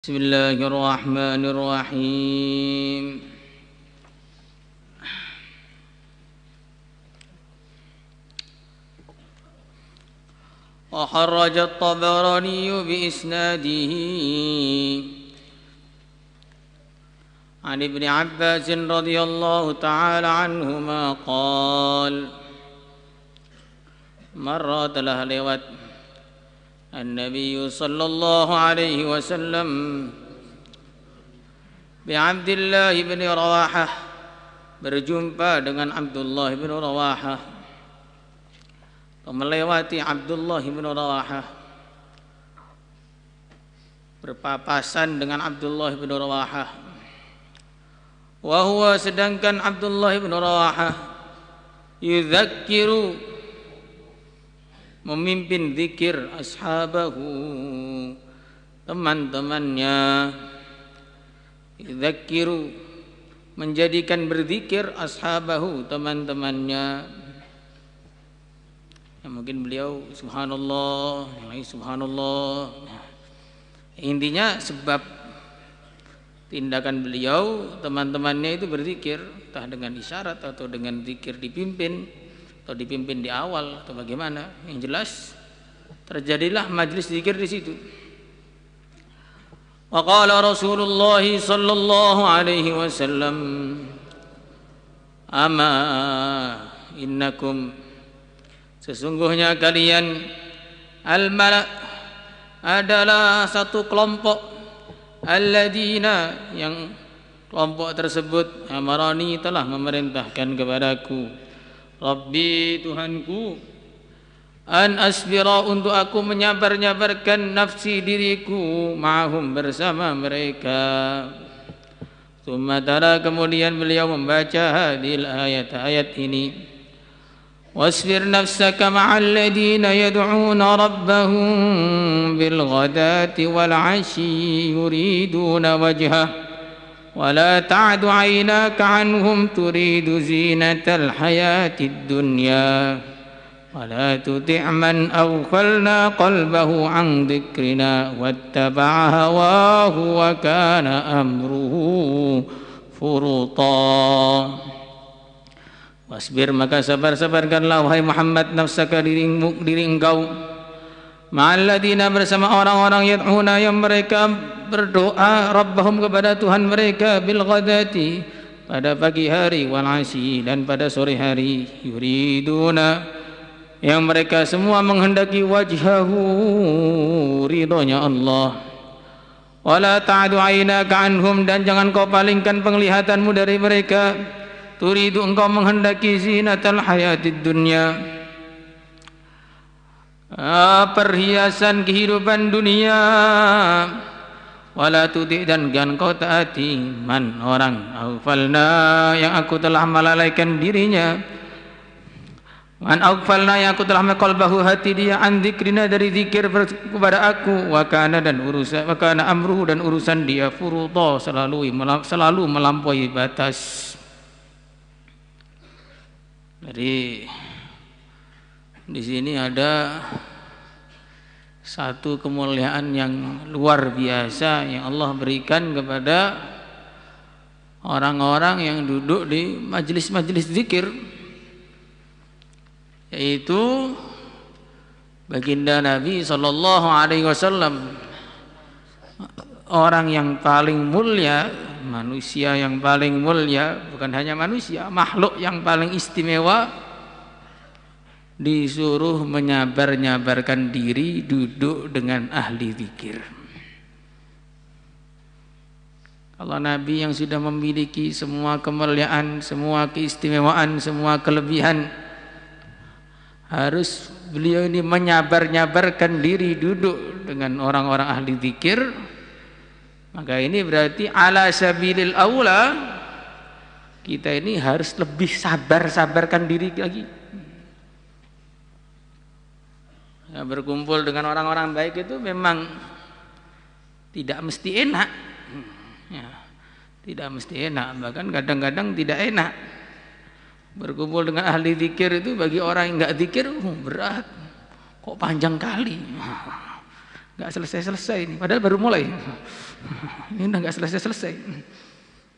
Bismillahirrahmanirrahim. وخرج الطبراني بإسناده عن ابن عباس رضي الله تعالى عنهما قال مرة telah lewat An-Nabi sallallahu alaihi wasallam bi Abdullah bin Rawahah, berjumpa dengan Abdullah bin Rawahah, melewati Abdullah bin Rawahah, berpapasan dengan Abdullah bin Rawahah. Wa huwa, sedangkan Abdullah bin Rawahah yudzakiru, memimpin zikir ashabahu, teman-temannya. Yudzakiru, menjadikan berzikir ashabahu, teman-temannya. Ya, mungkin beliau subhanallah, subhanallah. Intinya sebab tindakan beliau, teman-temannya itu berzikir, entah dengan isyarat atau dengan zikir dipimpin, atau dipimpin di awal atau bagaimana. Yang jelas terjadilah majlis zikir di situ. Wa qala Rasulullah sallallahu alaihi wasallam, ama innakum, sesungguhnya kalian, al-mala', adalah satu kelompok, alladzina, yang kelompok tersebut, amarani, telah memerintahkan kepadaku, Rabbi, Tuhanku, an asbira, untuk aku menyabar-nyabarkan nafsi, diriku, ma'hum, bersama mereka. Tsumma tala, kemudian beliau membaca hadhil ayat ini. Wasbir nafsaka ma'al ladina yad'una rabbahum bil ghadati wal 'ashyi yuriduna wajhah ولا تعد عيناك عنهم تريد زينة الحياة الدنيا ولا تطع من أغفلنا قلبه عن ذكرنا واتبع هواه وكان أمره فرطا. Wasbir, maka sabar-sabarkanlah wahai Muhammad, nafsaka, diri engkau, ma'alladina, bersama orang-orang, yad'una, yang mereka berdoa, rabbahum, kepada Tuhan mereka, bil ghadati, pada pagi hari, wal 'ashyi, dan pada sore hari, yuriduna, yang mereka semua menghendaki, wajhahu, ridhonya Allah. Wala ta'du 'ainaka anhum, dan jangan kau palingkan penglihatanmu dari mereka, turidu, engkau menghendaki, zinatal hayatid dunya, perhiasan kehidupan dunia. Wala tuti, dan jangan kau taati, man, orang, aghfalna, yang aku telah melalaikan dirinya, man aghfalna, yang aku telah qalbahu, hati dia, an dzikrina, dari zikir kepada aku, wa kana, dan urusan, wa kana amruhu, dan urusan dia, furuta, selalu melampaui batas. Jadi di sini ada satu kemuliaan yang luar biasa yang Allah berikan kepada orang-orang yang duduk di majelis-majelis zikir, yaitu baginda Nabi sallallahu alaihi wasallam, orang yang paling mulia, manusia yang paling mulia, bukan hanya manusia, makhluk yang paling istimewa, disuruh menyabar-nyabarkan diri duduk dengan ahli zikir. Kalau Nabi yang sudah memiliki semua kemuliaan, semua keistimewaan, semua kelebihan, harus beliau ini menyabar-nyabarkan diri duduk dengan orang-orang ahli zikir. Maka ini berarti ala sabilil aula, kita ini harus lebih sabar-sabarkan diri lagi. Ya, berkumpul dengan orang-orang baik itu memang tidak mesti enak, ya, tidak mesti enak, bahkan kadang-kadang tidak enak. Berkumpul dengan ahli zikir itu bagi orang yang enggak zikir, berat, kok panjang kali. nggak selesai-selesai ini, padahal baru mulai. Ini udah nggak selesai-selesai.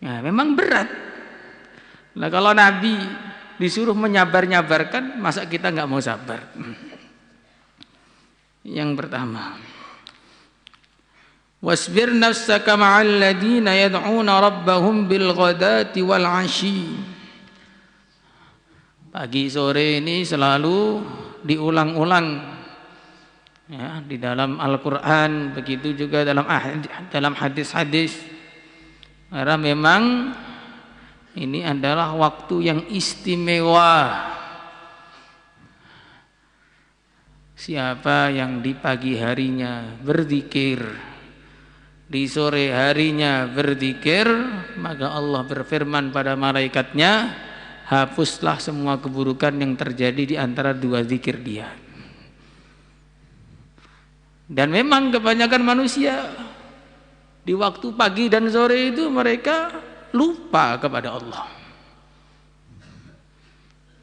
Nah, memang berat. Nah, kalau Nabi disuruh menyabar-nyabarkan, masa kita nggak mau sabar? Yang pertama, wasbir nafsaka ma'al ladina yad'una rabbahum bil ghadati wal 'ashi. Pagi sore ini selalu diulang-ulang ya, di dalam Al-Qur'an, begitu juga dalam hadis-hadis. Karena memang ini adalah waktu yang istimewa. Siapa yang di pagi harinya berzikir, di sore harinya berzikir, maka Allah berfirman pada malaikatnya, hapuslah semua keburukan yang terjadi di antara dua zikir dia. Dan memang kebanyakan manusia di waktu pagi dan sore itu mereka lupa kepada Allah.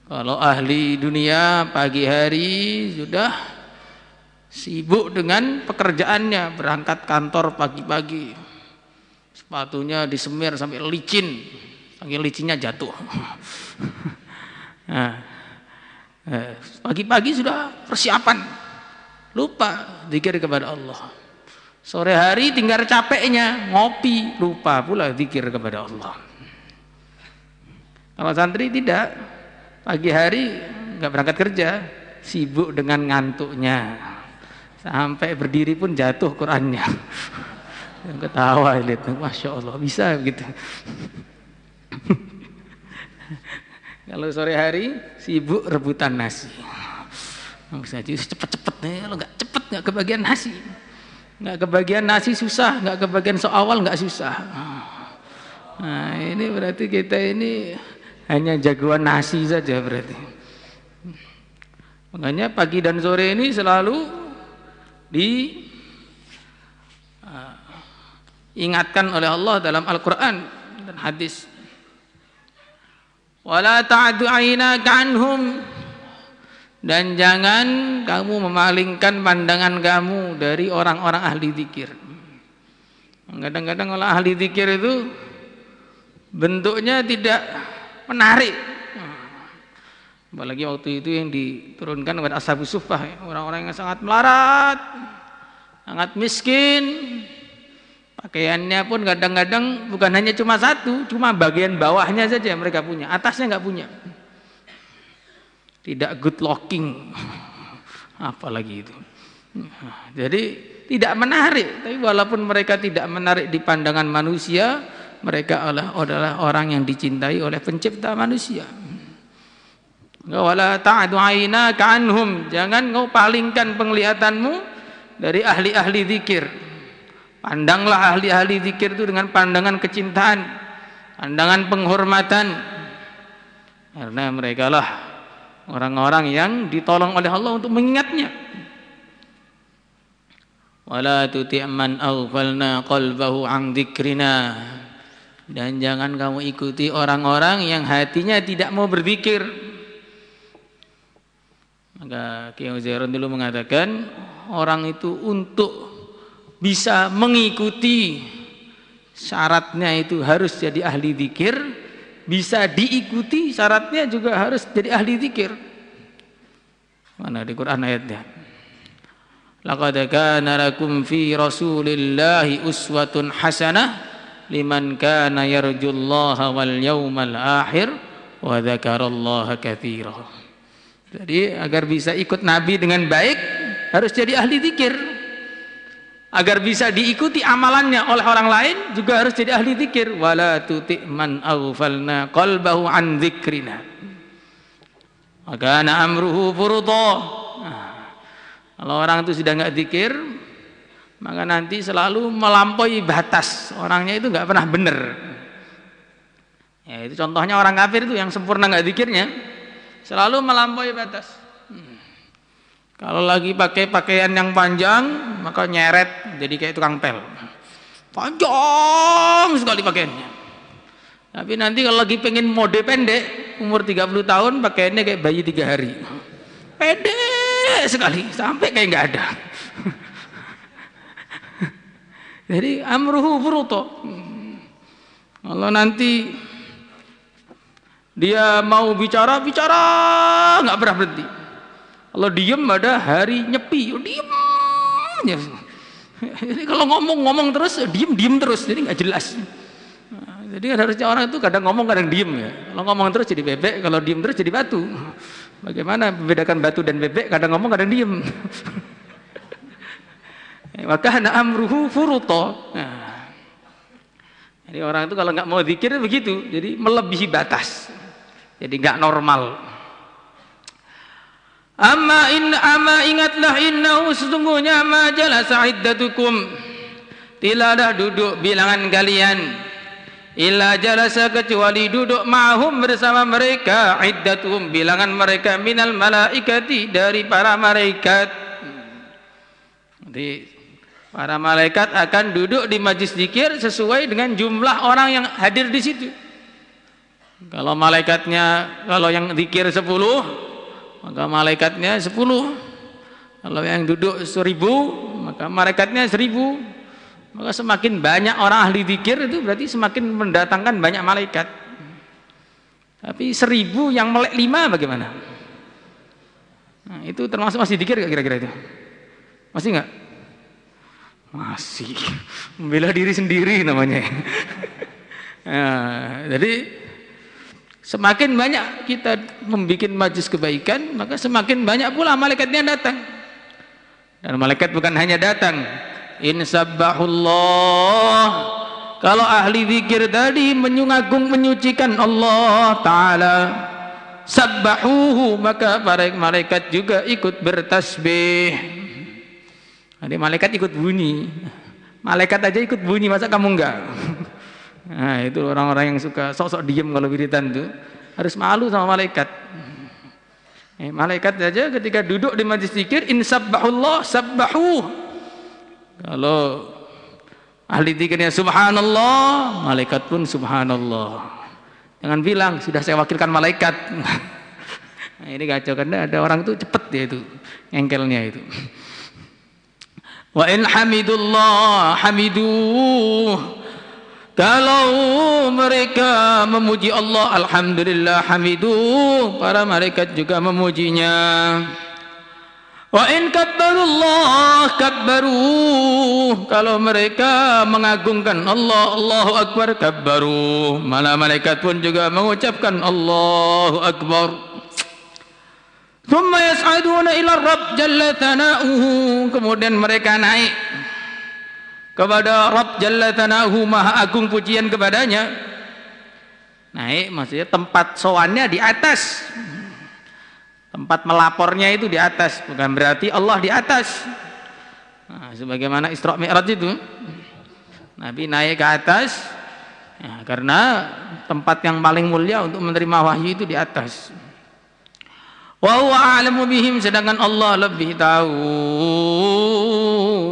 Kalau ahli dunia pagi hari sudah sibuk dengan pekerjaannya, berangkat kantor pagi-pagi, sepatunya disemir sampai licin, saking licinnya jatuh. Nah, pagi-pagi sudah persiapan, lupa zikir kepada Allah. Sore hari tinggal capeknya ngopi, lupa pula zikir kepada Allah. Kalau santri tidak, pagi hari nggak berangkat kerja, sibuk dengan ngantuknya, sampai berdiri pun jatuh Qurannya. Yang ketawa lihat, masya Allah bisa begitu. Kalau sore hari sibuk rebutan nasi, cepet-cepet nih, kalau nggak cepet nggak kebagian nasi, nggak kebagian nasi susah, nggak kebagian soal nggak susah. Nah ini berarti kita ini hanya jagoan nasi saja berarti. Makanya pagi dan sore ini selalu diingatkan oleh Allah dalam Al-Quran dan hadis. Wala ta'du 'ainaka 'anhum, dan jangan kamu memalingkan pandangan kamu dari orang-orang ahli zikir. Kadang-kadang orang ahli zikir itu bentuknya tidak menarik. Apalagi waktu itu yang diturunkan kepada Ashabus Suffah, orang-orang yang sangat melarat, sangat miskin. Pakaiannya pun kadang-kadang bukan hanya cuma satu, cuma bagian bawahnya saja mereka punya, atasnya nggak punya. Tidak good looking, apalagi itu. Jadi tidak menarik. Tapi walaupun mereka tidak menarik di pandangan manusia, mereka adalah orang yang dicintai oleh pencipta manusia. Wala ta'du 'ainaka 'anhum, jangan kau palingkan penglihatanmu dari ahli-ahli zikir. Pandanglah ahli-ahli zikir itu dengan pandangan kecintaan, pandangan penghormatan, karena mereka lah orang-orang yang ditolong oleh Allah untuk mengingatnya. Wala tuti' man aghfalna qalbahu 'an dzikrina, dan jangan kamu ikuti orang-orang yang hatinya tidak mau berzikir. Maka Kiai Uzairun dulu mengatakan, orang itu untuk bisa mengikuti syaratnya itu harus jadi ahli zikir, bisa diikuti syaratnya juga harus jadi ahli zikir. Mana di Quran ayatnya? Laqad kana lakum fi Rasulillahi uswatun hasanah liman kana yarjullaha wal yawmal akhir wa dzakarallaha katsira. Jadi agar bisa ikut Nabi dengan baik harus jadi ahli zikir. Agar bisa diikuti amalannya oleh orang lain juga harus jadi ahli zikir. Wala tuti' man aghfalna qalbahu an dzikrina. Maka ana amruhu furudha. Kalau orang itu sudah enggak zikir, maka nanti selalu melampaui batas. Orangnya itu enggak pernah benar. Ya, itu contohnya orang kafir itu yang sempurna enggak zikirnya, selalu melampaui batas. Kalau lagi pakai pakaian yang panjang, maka nyeret jadi kayak tukang pel. Panjang sekali pakaiannya. Tapi nanti kalau lagi pengen mode pendek, umur 30 tahun pakaiannya kayak bayi 3 hari. Pendek sekali, sampai kayak nggak ada. Jadi amruhu furuto. Kalau nanti dia mau bicara nggak pernah berhenti. Kalau diem ada hari nyepi, diem. Jadi kalau ngomong terus, diem terus, jadi nggak jelas. Jadi harusnya orang itu kadang ngomong kadang diem ya. Kalau ngomong terus jadi bebek, kalau diem terus jadi batu. Bagaimana membedakan batu dan bebek? Kadang ngomong kadang diem. Maka amruhu furuto. Nah, jadi orang itu kalau nggak mau zikir begitu, jadi melebihi batas. Jadi nggak normal. Amma ingatlah innahu sesungguhnya ma jalasa iddatukum, tidak ada duduk bilangan kalian, illa jalasa kecuali duduk ma'hum bersama mereka, iddatuhum bilangan mereka, minal malaikati dari para malaikat. Jadi para malaikat akan duduk di majlis zikir sesuai dengan jumlah orang yang hadir di situ. Kalau yang zikir 10, maka malaikatnya 10. Kalau yang duduk 1000, maka malaikatnya 1000. Maka semakin banyak orang ahli zikir itu berarti semakin mendatangkan banyak malaikat. Tapi 1000 yang melek 5 bagaimana? Nah, itu termasuk masih zikir gak kira-kira itu? Masih nggak? Masih. Membela diri sendiri namanya. Nah, jadi semakin banyak kita membuat majlis kebaikan, maka semakin banyak pula malaikatnya datang. Dan malaikat bukan hanya datang, in sabbahullah, kalau ahli zikir tadi menyucikan Allah Ta'ala, sabbahuhu, maka para malaikat juga ikut bertasbih. Jadi malaikat ikut bunyi, malaikat aja ikut bunyi, masa kamu enggak? Nah, itu orang-orang yang suka sok-sok diem kalau wiridan tuh harus malu sama malaikat. Malaikat saja ketika duduk di majlis zikir, in sabbahullah sabbahu. Kalau ahli zikirnya subhanallah, malaikat pun subhanallah. Jangan bilang sudah saya wakilkan malaikat. Nah, ini kacau karena ada orang tuh cepet dia itu engkelnya itu. Wa in hamidullah hamiduh. Kalau mereka memuji Allah, alhamdulillah hamidu, para malaikat juga memujinya. Wa in kabbarullah kabbaru, kalau mereka mengagungkan Allah, Allahu akbar, kabbaru, mana malaikat pun juga mengucapkan Allahu akbar. Thumma yas'aduna ila Rabb jalla thana'uhu, kemudian mereka naik kepada Rabb Jalla Tanahu, maha agung pujian kepadanya. Naik maksudnya tempat sowannya di atas, tempat melapornya itu di atas, bukan berarti Allah di atas. Nah, sebagaimana Isra Mi'raj itu, Nabi naik ke atas ya, karena tempat yang paling mulia untuk menerima wahyu itu di atas. Wa huwa a'lamu bihim, sedangkan Allah lebih tahu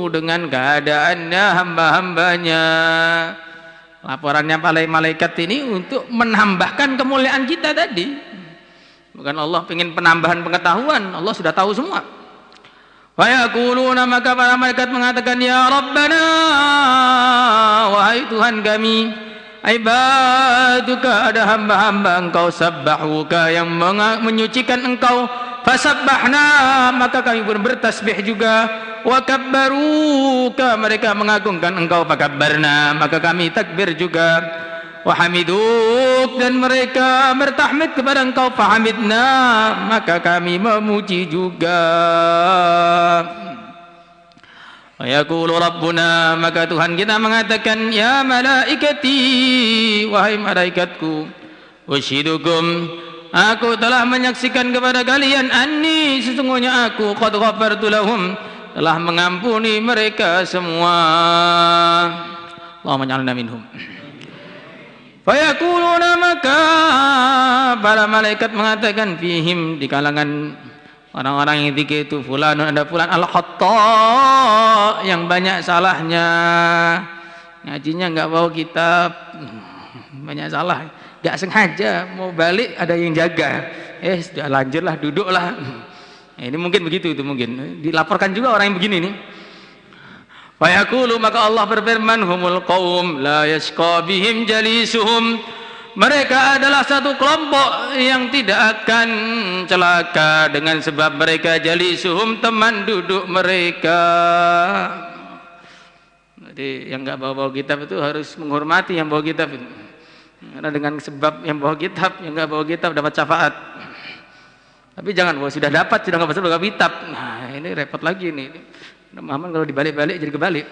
dengan keadaannya hamba-hambanya. Laporannya para malaikat ini untuk menambahkan kemuliaan kita tadi. Bukan Allah ingin penambahan pengetahuan, Allah sudah tahu semua. Wa yaquluna, maka para malaikat mengatakan, ya Rabbana, wahai Tuhan kami, ibaduka, ada hamba-hamba engkau, sabbahuka, yang menyucikan engkau, fasabbahna, maka kami pun bertasbih juga, wa kabbaruka, mereka mengagungkan engkau, fakabbarna, maka kami takbir juga, wa hamiduk, dan mereka bertahmid kepada engkau, fahamidna, maka kami memuji juga. Wa yaqulu rabbuna, maka Tuhan kita mengatakan, ya malaikati, wahai malaikatku, ushidukum, aku telah menyaksikan kepada kalian, anni, sesungguhnya aku, qad ghafartu lahum, telah mengampuni mereka semua. Allahumma ja'alna minhum. Fa yaquluna, maka para malaikat mengatakan, fihim, di kalangan orang-orang yang zikir itu, fulan, ada fulan al-khatta, yang banyak salahnya, ngajinya nggak bawa kitab, banyak salah, nggak sengaja mau balik ada yang jaga, sudah lanjutlah, duduklah. Ini mungkin begitu, itu mungkin dilaporkan juga orang yang begini nih. Fa yaqulu, maka Allah berfirman, humul qaum la yashqa bihim jalisuhum, mereka adalah satu kelompok yang tidak akan celaka dengan sebab mereka jalisuhum, teman duduk mereka. Jadi yang enggak bawa-bawa kitab itu harus menghormati yang bawa kitab itu. Karena dengan sebab yang bawa kitab, yang enggak bawa kitab dapat syafaat. Tapi jangan bahwa sudah dapat, sudah enggak bawa kitab. Nah, ini repot lagi nih. Muhammad kalau dibalik-balik jadi kebalik.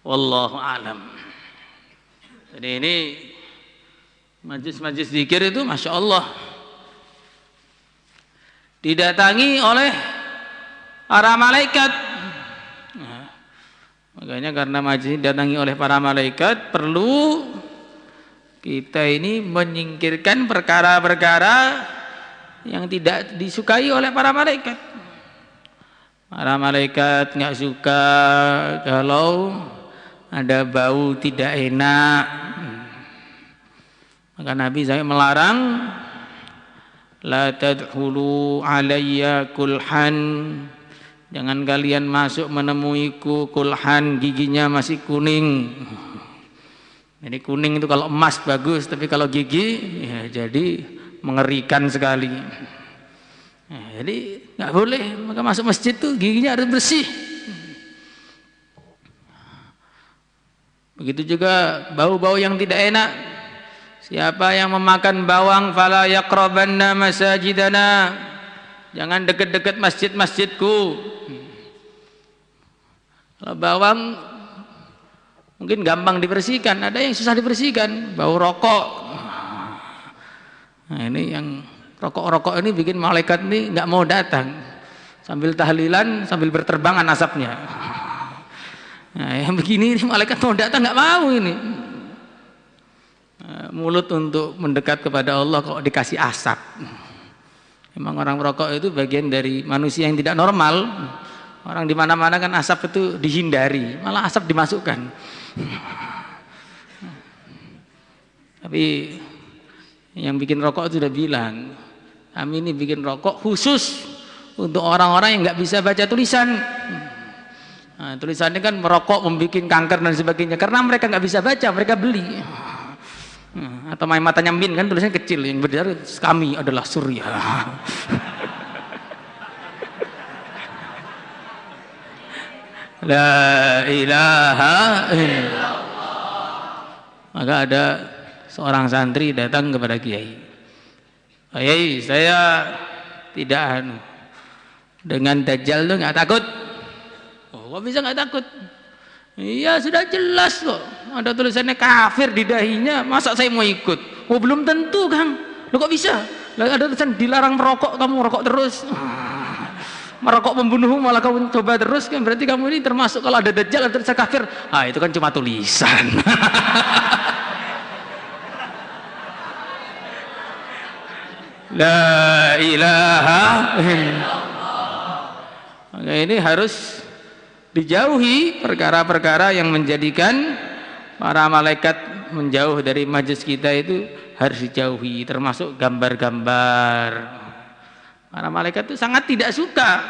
Wallahu alam. Jadi ini majlis-majlis zikir itu Masya Allah didatangi oleh para malaikat. Nah, makanya karena majlis didatangi oleh para malaikat, perlu kita ini menyingkirkan perkara-perkara yang tidak disukai oleh para malaikat. Para malaikat nggak suka kalau ada bau tidak enak. Maka Nabi saya melarang, la tadkhulu alayya kulhan, jangan kalian masuk menemuiku kulhan, giginya masih kuning. Jadi kuning itu kalau emas bagus, tapi kalau gigi ya jadi mengerikan sekali. Nah, jadi nggak boleh, maka masuk masjid tuh giginya harus bersih. Begitu juga bau-bau yang tidak enak. Siapa yang memakan bawang fala yaqrabanna masajidana, jangan dekat-dekat masjid-masjidku. Kalau bawang mungkin gampang dibersihkan, ada yang susah dibersihkan, bau rokok. Nah, ini yang rokok-rokok ini bikin malaikat ini nggak mau datang, sambil tahlilan sambil berterbangan asapnya. Nah, yang begini ini malaikat mau datang nggak mau ini. Nah, mulut untuk mendekat kepada Allah kok dikasih asap. Memang orang merokok itu bagian dari manusia yang tidak normal. Orang di mana-mana kan asap itu dihindari, malah asap dimasukkan. Tapi yang bikin rokok itu sudah bilang, kami ini bikin rokok khusus untuk orang-orang yang nggak bisa baca tulisan. Nah, tulisannya kan merokok membuat kanker dan sebagainya. Karena mereka nggak bisa baca, mereka beli. Atau main matanya min kan tulisannya kecil, yang benar kami adalah surya. La ilaha illallah. Maka ada seorang santri datang kepada Kiai. Kiai, saya tidak dengan Dajjal tuh nggak takut. Oh, kok bisa nggak takut? Iya sudah jelas kok. Ada tulisannya kafir di dahinya. Masa saya mau ikut? Oh belum tentu Kang. Lo kok bisa? Ada tulisan dilarang merokok, kamu merokok terus. Merokok membunuhmu malah kamu coba terus kan, berarti kamu ini termasuk kalau ada Dajjal atau tulisan kafir. Ah itu kan cuma tulisan. La ilaha illallah. Maka ini harus dijauhi perkara-perkara yang menjadikan para malaikat menjauh dari majelis kita, itu harus dijauhi, termasuk gambar-gambar. Para malaikat itu sangat tidak suka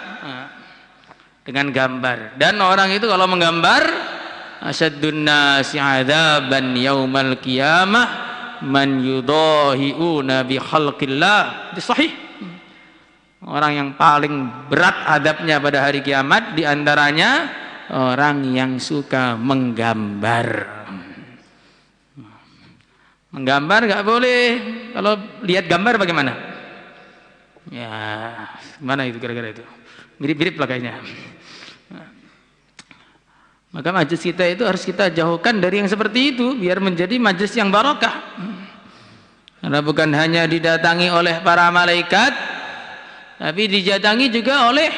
dengan gambar. Dan orang itu kalau menggambar, asyaddun nasi adzaban yaumal qiyamah man yudahiuna bi khalqillah. Itu sahih. Orang yang paling berat adabnya pada hari kiamat diantaranya orang yang suka menggambar. Menggambar nggak boleh. Kalau lihat gambar bagaimana? Ya, mana itu kira-kira itu? Mirip-mirip lah kayaknya. Maka majelis kita itu harus kita jauhkan dari yang seperti itu, biar menjadi majelis yang barokah. Karena bukan hanya didatangi oleh para malaikat, tapi didatangi juga oleh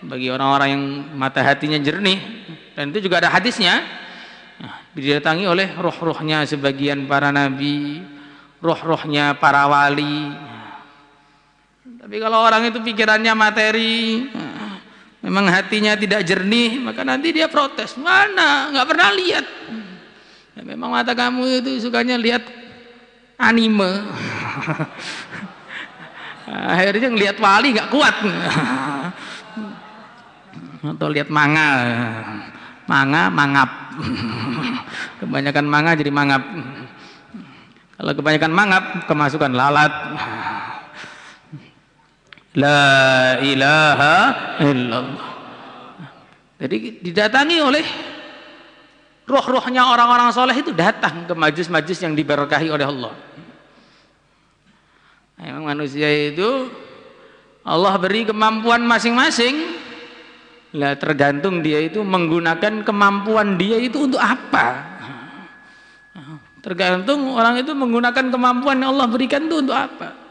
bagi orang-orang yang mata hatinya jernih, dan itu juga ada hadisnya. Didatangi oleh roh-rohnya sebagian para nabi, roh-rohnya para wali. Tapi kalau orang itu pikirannya materi, memang hatinya tidak jernih, maka nanti dia protes. Mana? Nggak pernah lihat. Ya, memang mata kamu itu sukanya lihat anime. Akhirnya ngelihat wali nggak kuat. atau lihat manga, mangap. Kebanyakan manga jadi mangap. Kalau kebanyakan mangap, kemasukan lalat. La ilaha illallah. Jadi didatangi oleh roh-rohnya orang-orang soleh itu datang ke majlis-majlis yang diberkahi oleh Allah. Memang manusia itu Allah beri kemampuan masing-masing. Lah tergantung dia itu menggunakan kemampuan dia itu untuk apa. Tergantung orang itu menggunakan kemampuan yang Allah berikan itu untuk apa.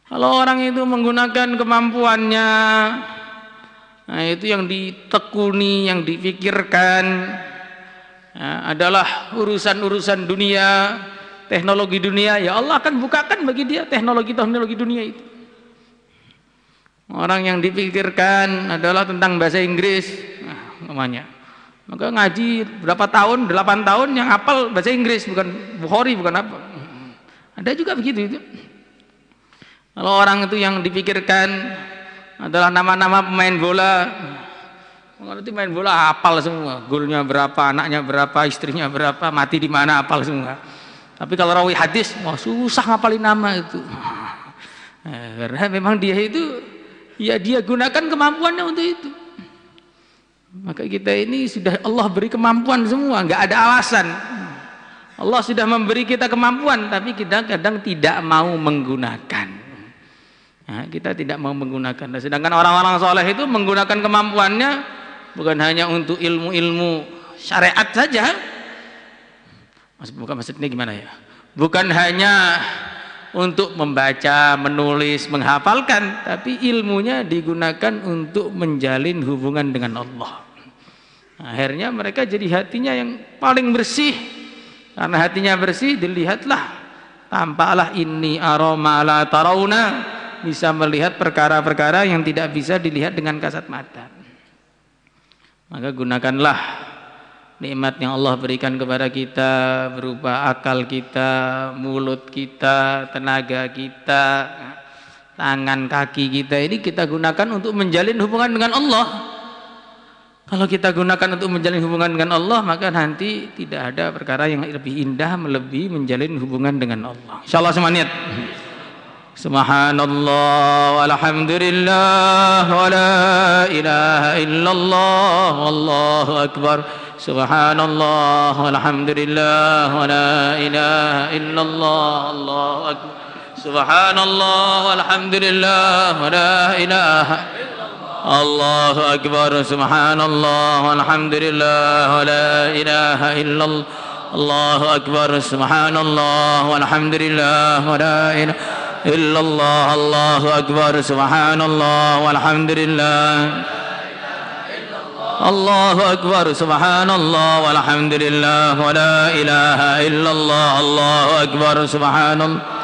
Kalau orang itu menggunakan kemampuannya, nah itu yang ditekuni, yang dipikirkan adalah urusan-urusan dunia, teknologi dunia, ya Allah akan bukakan bagi dia teknologi-teknologi dunia itu. Orang yang dipikirkan adalah tentang bahasa Inggris, namanya. Maka ngaji berapa tahun, 8 tahun yang hafal bahasa Inggris, bukan Bukhari, bukan apa. Ada juga begitu itu. Kalau orang itu yang dipikirkan adalah nama-nama pemain bola, mengerti main bola hafal semua, golnya berapa, anaknya berapa, istrinya berapa, mati di mana hafal semua. Tapi kalau rawi hadis, wah susah ngapalin nama itu. Karena memang dia itu, ya dia gunakan kemampuannya untuk itu. Maka kita ini sudah Allah beri kemampuan semua, nggak ada alasan. Allah sudah memberi kita kemampuan, tapi kita kadang tidak mau menggunakan. Nah, kita tidak mau menggunakan. Sedangkan orang-orang soleh itu menggunakan kemampuannya bukan hanya untuk ilmu-ilmu syariat saja. Maksudnya gimana ya? Bukan hanya untuk membaca, menulis, menghafalkan, tapi ilmunya digunakan untuk menjalin hubungan dengan Allah. Akhirnya mereka jadi hatinya yang paling bersih. Karena hatinya bersih, dilihatlah, tampaklah inni aroma la tarawna, bisa melihat perkara-perkara yang tidak bisa dilihat dengan kasat mata. Maka gunakanlah nikmat yang Allah berikan kepada kita berupa akal kita, mulut kita, tenaga kita, tangan, kaki kita, ini kita gunakan untuk menjalin hubungan dengan Allah. Kalau kita gunakan untuk menjalin hubungan dengan Allah, maka nanti tidak ada perkara yang lebih indah melebihi menjalin hubungan dengan Allah. Insyaallah semuanya. Subhanallah walhamdulillah wa la ilaha illallah wallahu akbar. Subhanallah walhamdulillah wa la ilaha illallah Allahu akbar. Subhanallah walhamdulillah wa la ilaha Allahu akbar. Subhanallah walhamdulillah wa la ilaha illallah Allahu akbar. Subhanallah walhamdulillah wa la ilaha illallah Allahu akbar. Subhanallah walhamdulillah Allahu akbar. Subhanallah walhamdulillah wa la ilaha illallah Allahu akbar. Subhanallah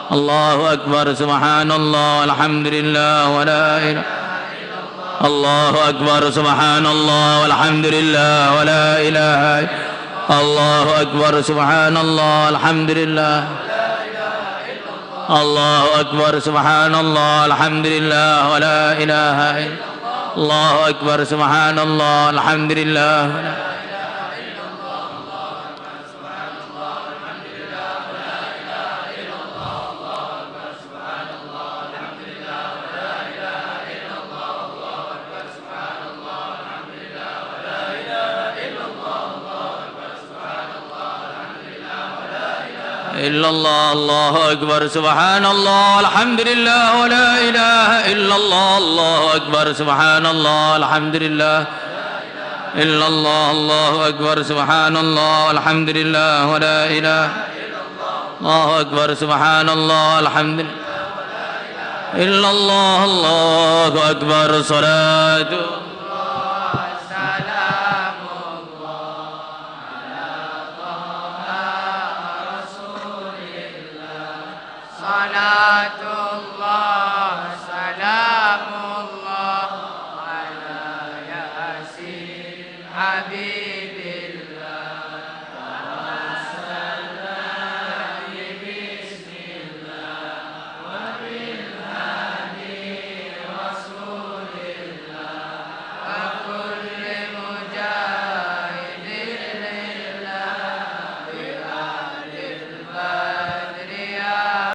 Allahu akbar. Subhanallah walhamdulillah wa la ilaha Allahu akbar. Subhanallah walhamdulillah wa la ilaha Allahu akbar. Subhanallah alhamdulillah Allahu akbar. Subhanallah alhamdulillah wa la ilaha illallah Allahu akbar. Subhanallah alhamdulillah illallah Allahu akbar. Subhanallah alhamdulillah wa la ilaha illallah Allahu akbar. Subhanallah alhamdulillah illallah Allahu akbar. Subhanallah alhamdulillah wa la ilaha Allahu akbar. Subhanallah alhamdulillah illallah Allahu akbar. Salatu salatullah salamullah ala yasin habibillah